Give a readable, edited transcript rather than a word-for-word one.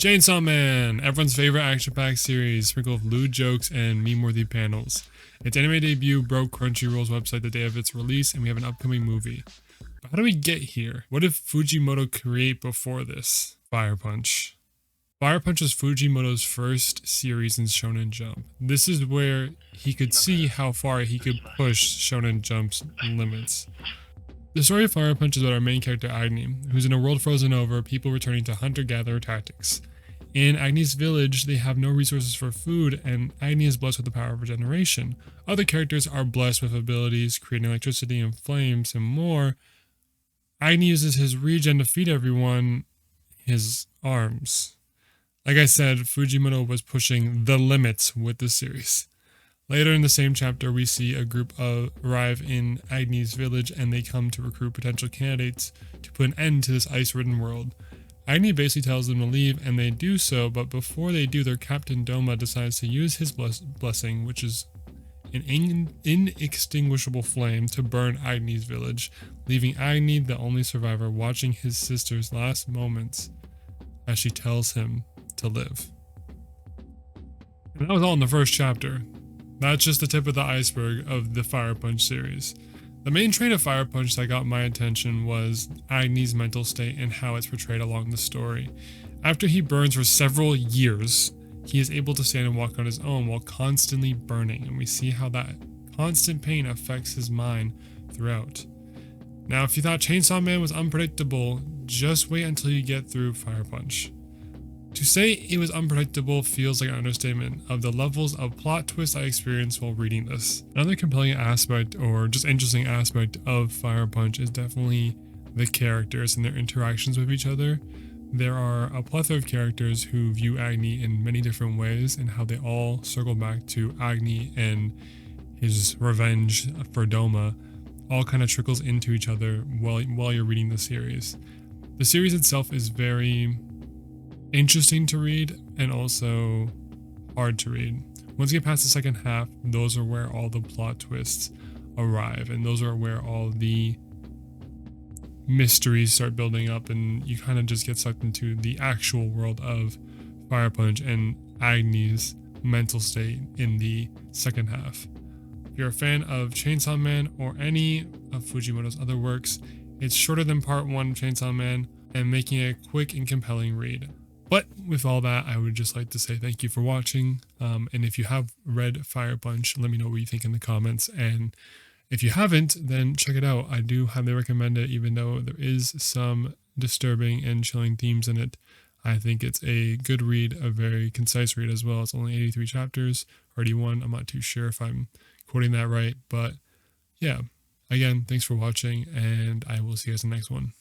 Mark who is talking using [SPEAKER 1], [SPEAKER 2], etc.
[SPEAKER 1] Chainsawman, everyone's favorite action-packed series, sprinkled with lewd jokes and meme-worthy panels. Its anime debut broke Crunchyroll's website the day of its release, and we have an upcoming movie. But how do we get here? What did Fujimoto create before this? Fire Punch. Fire Punch was Fujimoto's first series in Shonen Jump. This is where he could see how far he could push Shonen Jump's limits. The story of Fire Punch is about our main character Agni, who's in a world frozen over, people returning to hunter-gatherer tactics. In Agni's village, they have no resources for food, and Agni is blessed with the power of regeneration. Other characters are blessed with abilities, creating electricity and flames and more. Agni uses his regen to feed everyone his arms. Like I said, Fujimoto was pushing the limits with this series. Later in the same chapter, we see a group arrive in Agni's village, and they come to recruit potential candidates to put an end to this ice-ridden world. Agni basically tells them to leave, and they do so, but before they do, their captain Doma decides to use his blessing, which is an inextinguishable flame, to burn Agni's village, leaving Agni, the only survivor, watching his sister's last moments as she tells him to live. And that was all in the first chapter. That's just the tip of the iceberg of the Fire Punch series. The main trait of Fire Punch that got my attention was Agni's mental state and how it's portrayed along the story. After he burns for several years, he is able to stand and walk on his own while constantly burning, and we see how that constant pain affects his mind throughout. Now, if you thought Chainsawman was unpredictable, just wait until you get through Fire Punch. To say it was unpredictable feels like an understatement of the levels of plot twist I experienced while reading this. Another compelling aspect, or just interesting aspect, of Fire Punch is definitely the characters and their interactions with each other. There are a plethora of characters who view Agni in many different ways, and how they all circle back to Agni and his revenge for Doma all kind of trickles into each other while you're reading the series. The series itself is very interesting to read and also hard to read. Once you get past the second half, those are where all the plot twists arrive, and those are where all the mysteries start building up, and you kind of just get sucked into the actual world of Fire Punch and Agni's mental state in the second half. If you're a fan of Chainsaw Man or any of Fujimoto's other works, it's shorter than part 1 of Chainsaw Man and making it a quick and compelling read. But with all that, I would just like to say thank you for watching. And if you have read Fire Punch, let me know what you think in the comments. And if you haven't, then check it out. I do highly recommend it, even though there is some disturbing and chilling themes in it. I think it's a good read, a very concise read as well. It's only 83 chapters, or 81. I'm not too sure if I'm quoting that right. But yeah, again, thanks for watching, and I will see you guys in the next one.